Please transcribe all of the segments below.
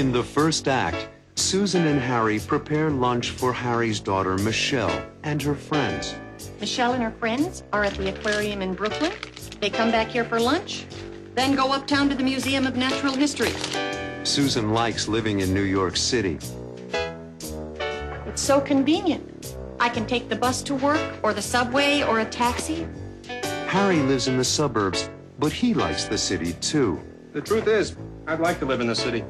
In the first act, Susan and Harry prepare lunch for Harry's daughter, Michelle, and her friends. Michelle and her friends are at the aquarium in Brooklyn. They come back here for lunch, then go uptown to the Museum of Natural History. Susan likes living in New York City. It's so convenient. I can take the bus to work, or the subway, or a taxi. Harry lives in the suburbs, but he likes the city too. The truth is, I'd like to live in the city.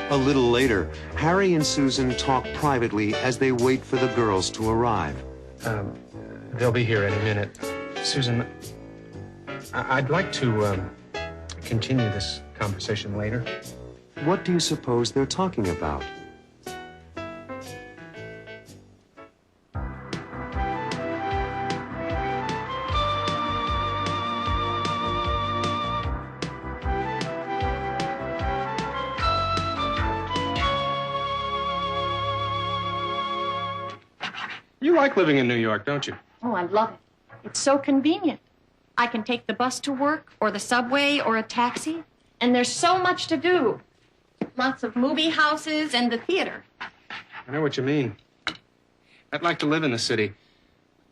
A little later, Harry and Susan talk privately as they wait for the girls to arrive. They'll be here any minute. Susan, I'd like to continue this conversation later. What do you suppose they're talking about? You like living in New York, don't you? Oh, I love it. It's so convenient. I can take the bus to work, or the subway, or a taxi. And there's so much to do. Lots of movie houses and the theater. I know what you mean. I'd like to live in the city.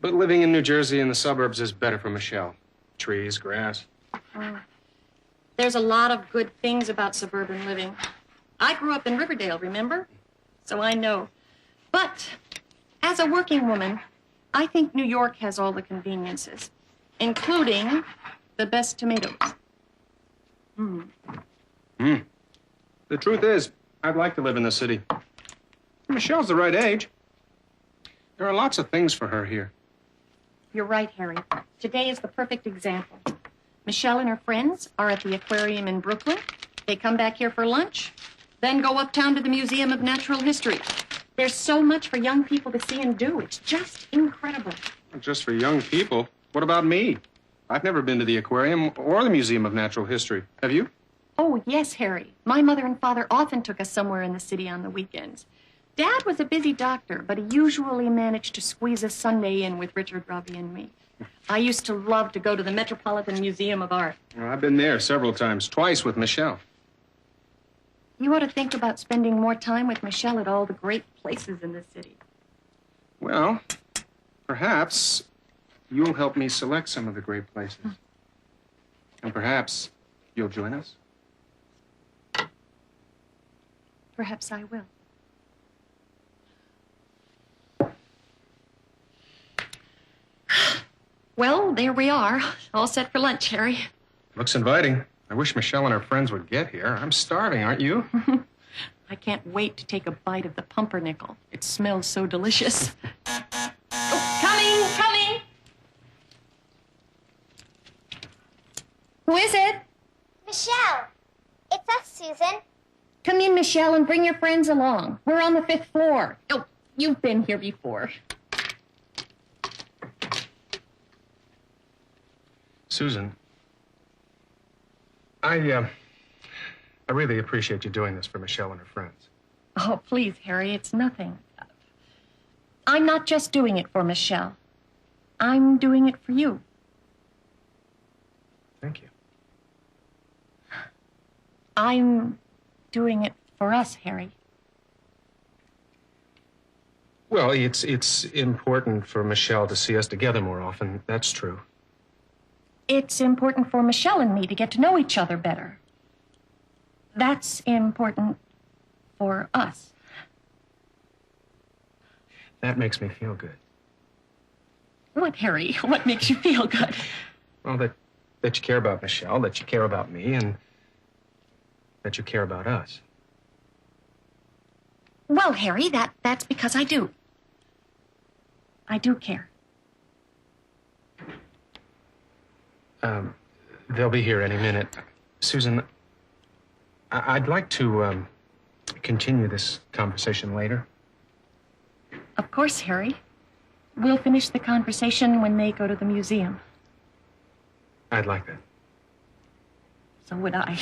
But living in New Jersey in the suburbs is better for Michelle. Trees, grass. There's a lot of good things about suburban living. I grew up in Riverdale, remember? So I know. But as a working woman, I think New York has all the conveniences, including the best tomatoes. The truth is, I'd like to live in the city. Michelle's the right age. There are lots of things for her here. You're right, Harry. Today is the perfect example. Michelle and her friends are at the aquarium in Brooklyn. They come back here for lunch, then go uptown to the Museum of Natural History. There's so much for young people to see and do. It's just incredible. Not just for young people. What about me? I've never been to the aquarium or the Museum of Natural History. Have you? Oh, yes, Harry. My mother and father often took us somewhere in the city on the weekends. Dad was a busy doctor, but he usually managed to squeeze a Sunday in with Richard, Robbie, and me. I used to love to go to the Metropolitan Museum of Art. Well, I've been there several times, twice with Michelle. You ought to think about spending more time with Michelle at all the great places in the city. Well, perhaps you'll help me select some of the great places. And perhaps you'll join us. Perhaps I will. Well, there we are. All set for lunch, Harry. Looks inviting. I wish Michelle and her friends would get here. I'm starving, aren't you? I can't wait to take a bite of the pumpernickel. It smells so delicious. Oh, coming! Who is it? Michelle, it's us, Susan. Come in, Michelle, and bring your friends along. We're on the 5th floor. Oh, you've been here before. Susan, I really appreciate you doing this for Michelle and her friends. Oh, please, Harry, it's nothing. I'm not just doing it for Michelle. I'm doing it for you. Thank you. I'm doing it for us, Harry. Well, it's important for Michelle to see us together more often. That's true. It's important for Michelle and me to get to know each other better. That's important for us. That makes me feel good. What, Harry? What makes you feel good? Well, that you care about Michelle, that you care about me, and that you care about us. Well, Harry, that's because I do. I do care. They'll be here any minute. Susan, I'd like to continue this conversation later. Of course, Harry. We'll finish the conversation when they go to the museum. I'd like that. So would I.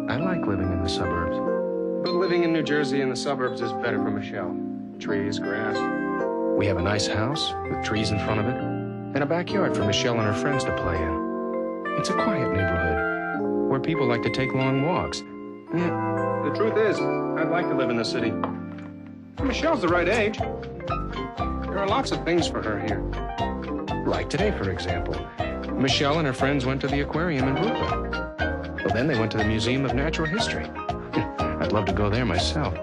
I like living in the suburbs. But living in New Jersey in the suburbs is better for Michelle. trees, grass. We have a nice house with trees in front of it, and a backyard for Michelle and her friends to play in. It's a quiet neighborhood where people like to take long walks. Yeah, the truth is, I'd like to live in the city. Michelle's the right age. There are lots of things for her here. Like today, for example. Michelle and her friends went to the aquarium in Brooklyn. Well, then they went to the Museum of Natural History. I'd love to go there myself.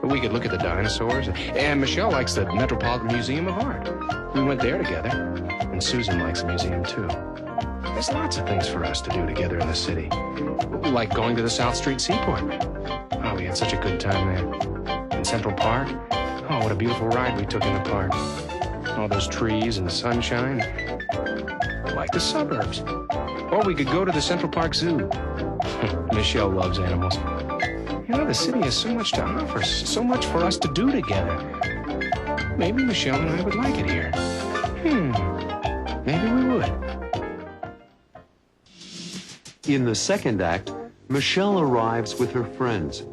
But we could look at the dinosaurs. And Michelle likes the Metropolitan Museum of Art. We went there together. And Susan likes the museum, too. There's lots of things for us to do together in the city. Like going to the South Street Seaport. Oh, we had such a good time there. In Central Park. Oh, what a beautiful ride we took in the park. All those trees and the sunshine. Like the suburbs. Or we could go to the Central Park Zoo. Michelle loves animals. You know, the city has so much to offer, so much for us to do together. Maybe Michelle and I would like it here. Maybe we would. In the second act, Michelle arrives with her friends.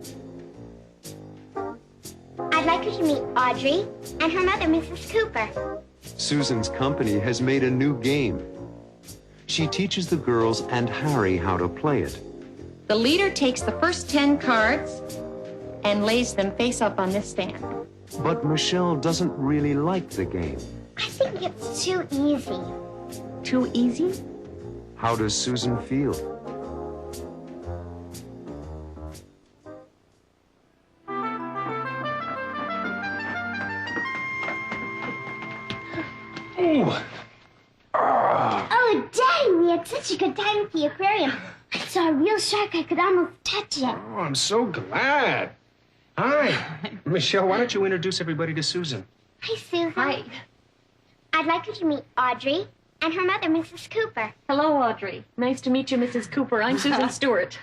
I'd like you to meet Audrey and her mother, Mrs. Cooper. Susan's company has made a new game. She teaches the girls and Harry how to play it. The leader takes the first 10 cards and lays them face up on this stand. But Michelle doesn't really like the game. I think it's too easy. Too easy? How does Susan feel? Ooh. Oh, Daddy, we had such a good time at the aquarium. I saw a real shark. I could almost touch it. Oh, I'm so glad. Hi. Michelle, why don't you introduce everybody to Susan? Hi, Susan. Hi. I'd like you to meet Audrey and her mother, Mrs. Cooper. Hello, Audrey. Nice to meet you, Mrs. Cooper. I'm Susan Stewart.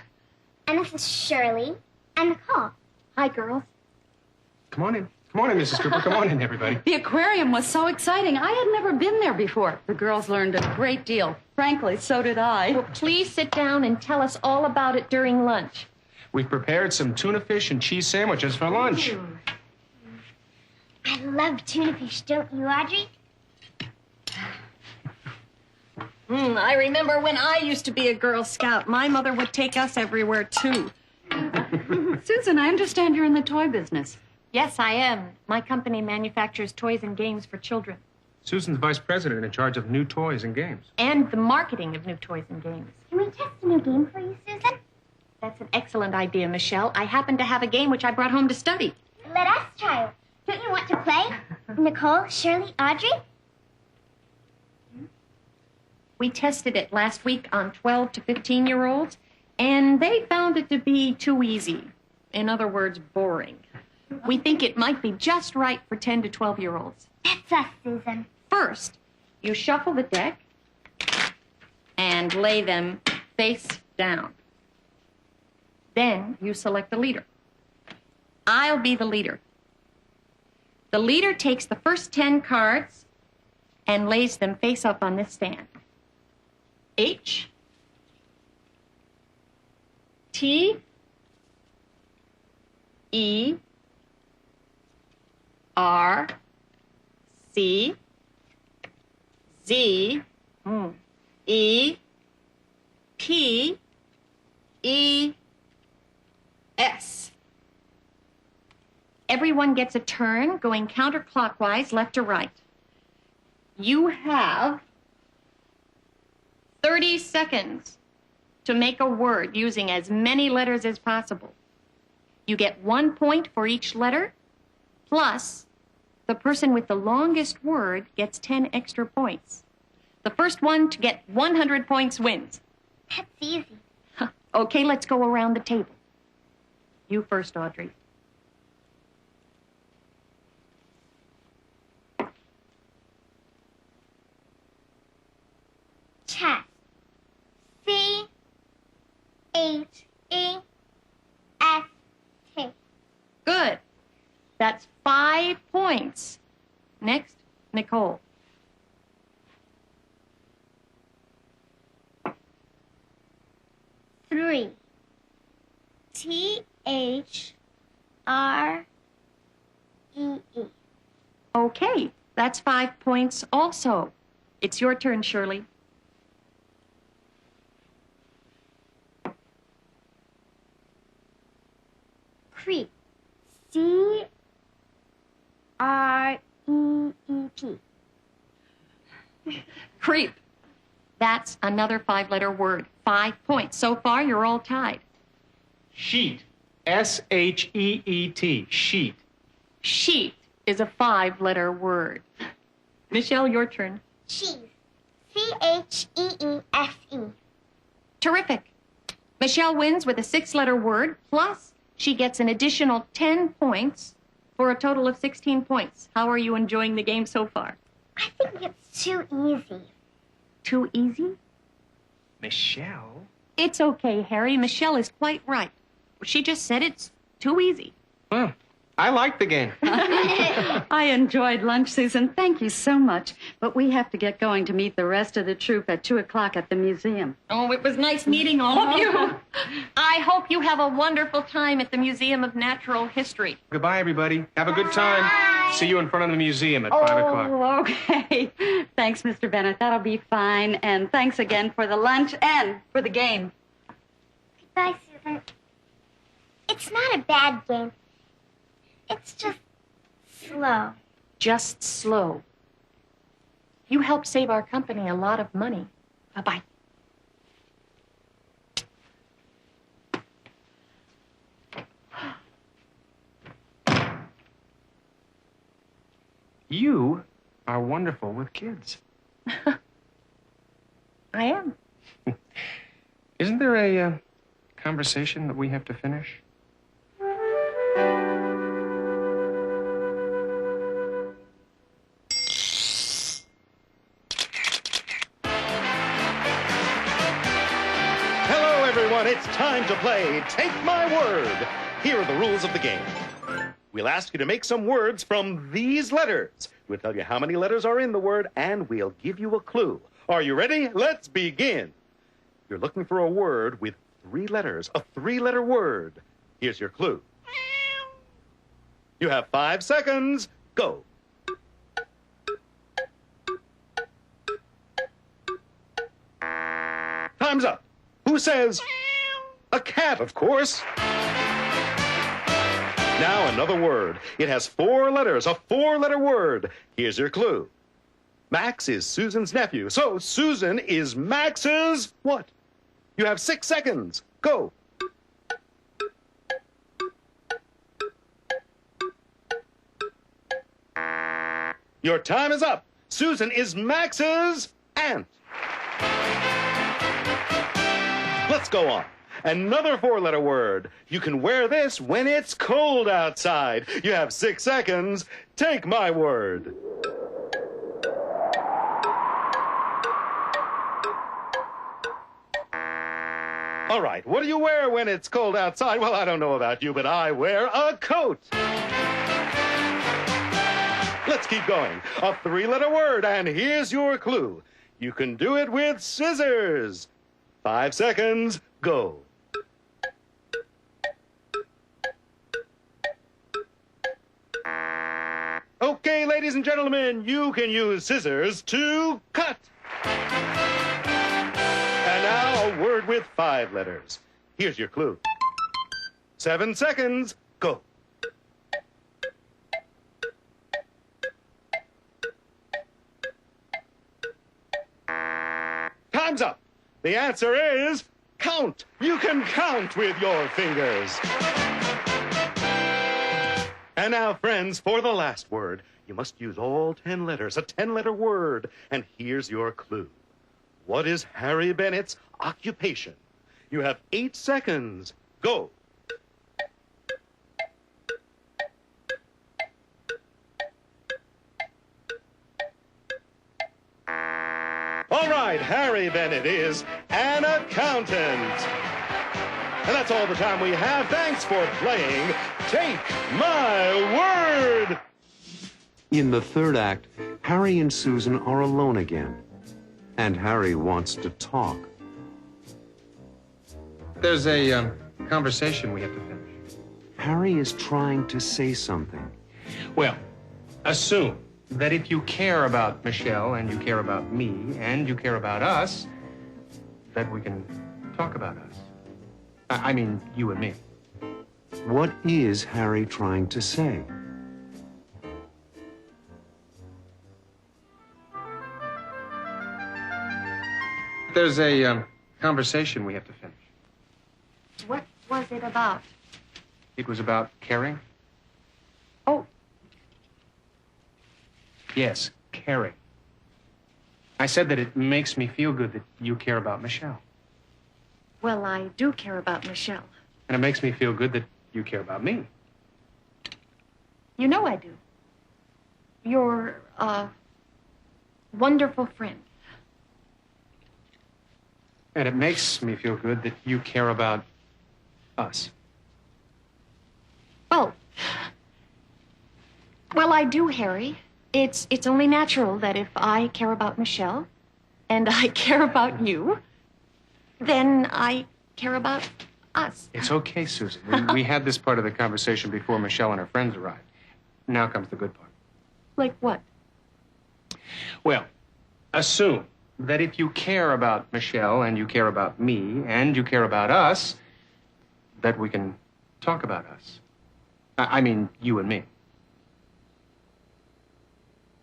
And this is Shirley and Nicole. Hi, girls. Come on in. Come on in, Mrs. Cooper. Come on in, everybody. The aquarium was so exciting. I had never been there before. The girls learned a great deal. Frankly, so did I. Well, please sit down and tell us all about it during lunch. We've prepared some tuna fish and cheese sandwiches for lunch. I love tuna fish, don't you, Audrey? I remember when I used to be a Girl Scout. My mother would take us everywhere, too. Susan, I understand you're in the toy business. Yes, I am. My company manufactures toys and games for children. Susan's vice president in charge of new toys and games. And the marketing of new toys and games. Can we test a new game for you, Susan? That's an excellent idea, Michelle. I happen to have a game which I brought home to study. Let us try it. Don't you want to play? Nicole, Shirley, Audrey? We tested it last week on 12 to 15-year-olds, and they found it to be too easy. In other words, boring. We think it might be just right for 10 to 12-year-olds. That's us, Susan. First, you shuffle the deck and lay them face down. Then you select the leader. I'll be the leader. The leader takes the first 10 cards and lays them face up on this stand. H, T, E, R, C, Z, E, P, E, S. Everyone gets a turn going counterclockwise, left to right. You have 30 seconds to make a word using as many letters as possible. You get 1 point for each letter, plus the person with the longest word gets 10 extra points. The first one to get 100 points wins. That's easy. Okay, let's go around the table. You first, Audrey. Chess. C-H-E-S-T. Good. That's 5 points. Next, Nicole. Three. T-H-R-E-E. Okay, that's 5 points also. It's your turn, Shirley. Creep. C-R-E-E-P. Creep. That's another 5-letter word. 5 points. So far, you're all tied. Sheet. S-H-E-E-T. Sheet. Sheet is a 5-letter word. Michelle, your turn. Cheese. C-H-E-E-F-E. Terrific. Michelle wins with a 6-letter word, plus she gets an additional 10 points for a total of 16 points. How are you enjoying the game so far? I think it's too easy. Too easy? Michelle? It's okay, Harry. Michelle is quite right. She just said it's too easy. Well, I like the game. I enjoyed lunch, Susan. Thank you so much. But we have to get going to meet the rest of the troupe at 2 o'clock at the museum. Oh, it was nice meeting all of you. I hope you have a wonderful time at the Museum of Natural History. Goodbye, everybody. Have a good time. See you in front of the museum at 5 o'clock. Oh, okay. Thanks, Mr. Bennett. That'll be fine. And thanks again for the lunch and for the game. Goodbye, Susan. It's not a bad game. It's just slow. Just slow. You helped save our company a lot of money. Bye-bye. You are wonderful with kids. I am. Isn't there a conversation that we have to finish? Hello, everyone. It's time to play Take My Word. Here are the rules of the game. We'll ask you to make some words from these letters. We'll tell you how many letters are in the word, and we'll give you a clue. Are you ready? Let's begin. You're looking for a word with 3 letters, a 3-letter word. Here's your clue. You have 5 seconds. Go. Time's up. Who says? A cat, of course. Now another word. It has 4 letters, a 4-letter word. Here's your clue. Max is Susan's nephew, so Susan is Max's what? You have 6 seconds. Go. Your time is up. Susan is Max's aunt. Let's go on. Another 4-letter word. You can wear this when it's cold outside. You have 6 seconds. Take my word. All right, what do you wear when it's cold outside? Well, I don't know about you, but I wear a coat. Let's keep going. A 3-letter word, and here's your clue. You can do it with scissors. 5 seconds, go. Okay, ladies and gentlemen, you can use scissors to cut. And now a word with 5 letters. Here's your clue. 7 seconds, go. Time's up. The answer is count. You can count with your fingers. And now, friends, for the last word, you must use all 10 letters, a 10-letter word. And here's your clue. What is Harry Bennett's occupation? You have 8 seconds. Go. All right, Harry Bennett is an accountant. And that's all the time we have. Thanks for playing Take My Word. In the 3rd act, Harry and Susan are alone again. And Harry wants to talk. There's a conversation we have to finish. Harry is trying to say something. Well, assume that if you care about Michelle and you care about me and you care about us, that we can talk about us. I mean, you and me. What is Harry trying to say? There's a conversation we have to finish. What was it about? It was about caring. Oh, Yes, caring. I said that it makes me feel good that you care about Michelle. well, I do care about Michelle. And it makes me feel good that you care about me. You know I do. You're a wonderful friend. And it makes me feel good that you care about us. Well, I do, Harry. It's only natural that if I care about Michelle and I care about you, then I care about us. It's okay, Susan. We had this part of the conversation before Michelle and her friends arrived. Now comes the good part. Like what? Well, assume that if you care about Michelle and you care about me and you care about us, that we can talk about us. I mean, you and me.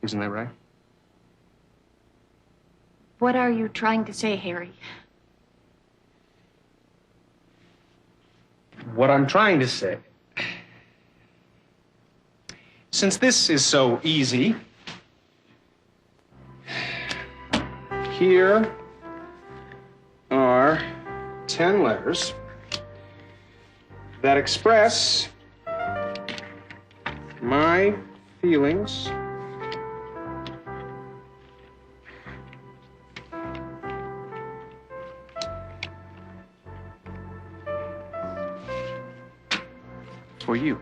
Isn't that right? What are you trying to say, Harry? What I'm trying to say, since this is so easy, here are 10 letters that express my feelings for you.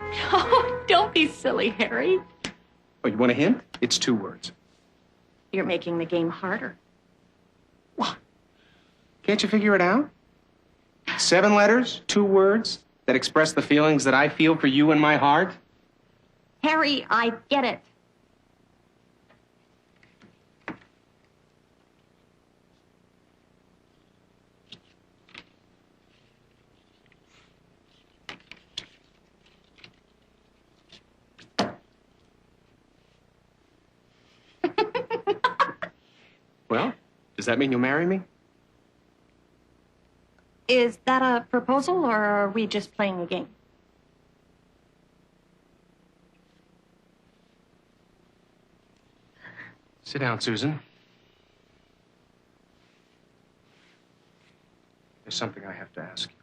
Oh, don't be silly, Harry. Oh, you want a hint? It's 2 words. You're making the game harder. What? Can't you figure it out? 7 letters, 2 words that express the feelings that I feel for you in my heart. Harry, I get it. Well, does that mean you'll marry me? Is that a proposal, or are we just playing a game? Sit down, Susan. There's something I have to ask you.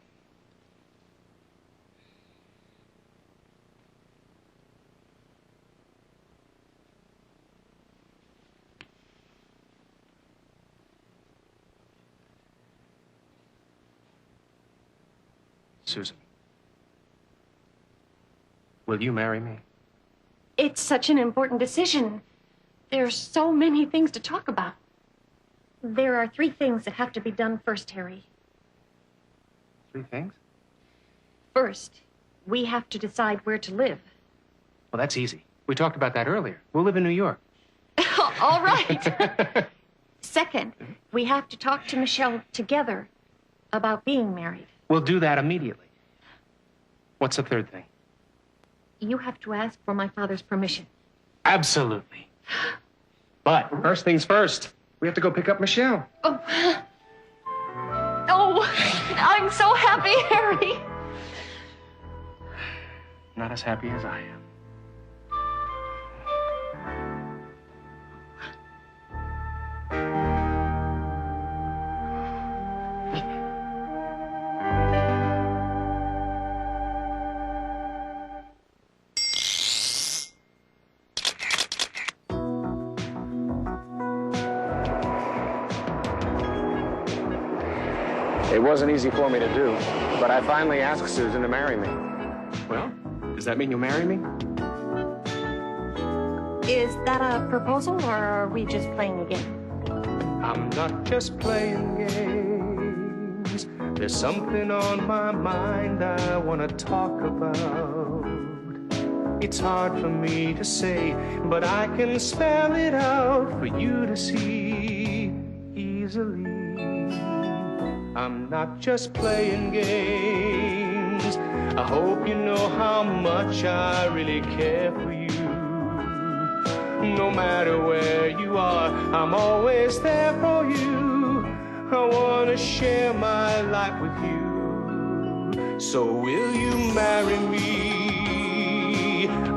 Susan, will you marry me? It's such an important decision. There's so many things to talk about. There are 3 things that have to be done first, Harry. 3 things? First, we have to decide where to live. Well, that's easy. We talked about that earlier. We'll live in New York. All right. Second, we have to talk to Michelle together about being married. We'll do that immediately. What's the 3rd thing? You have to ask for my father's permission. Absolutely. But first things first, we have to go pick up Michelle. Oh, I'm so happy, Harry. Not as happy as I am. It wasn't easy for me to do, but I finally asked Susan to marry me. Well, does that mean you'll marry me? Is that a proposal, or are we just playing a game? I'm not just playing games. There's something on my mind I want to talk about. It's hard for me to say, but I can spell it out for you to see easily. I'm not just playing games. I hope you know how much I really care for you. No matter where you are, I'm always there for you. I want to share my life with you. So will you marry me?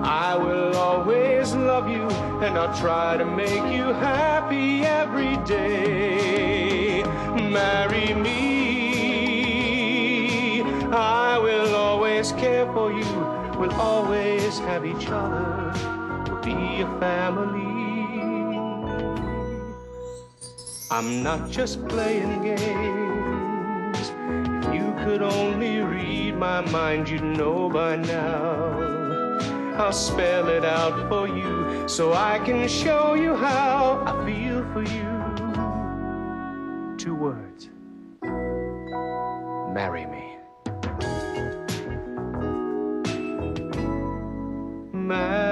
I will always love you, and I'll try to make you happy every day. Marry me. I will always care for you. We'll always have each other. We'll be a family. I'm not just playing games. If you could only read my mind, you'd know by now. I'll spell it out for you so I can show you how I feel for you. 2 words. Marry me. Marry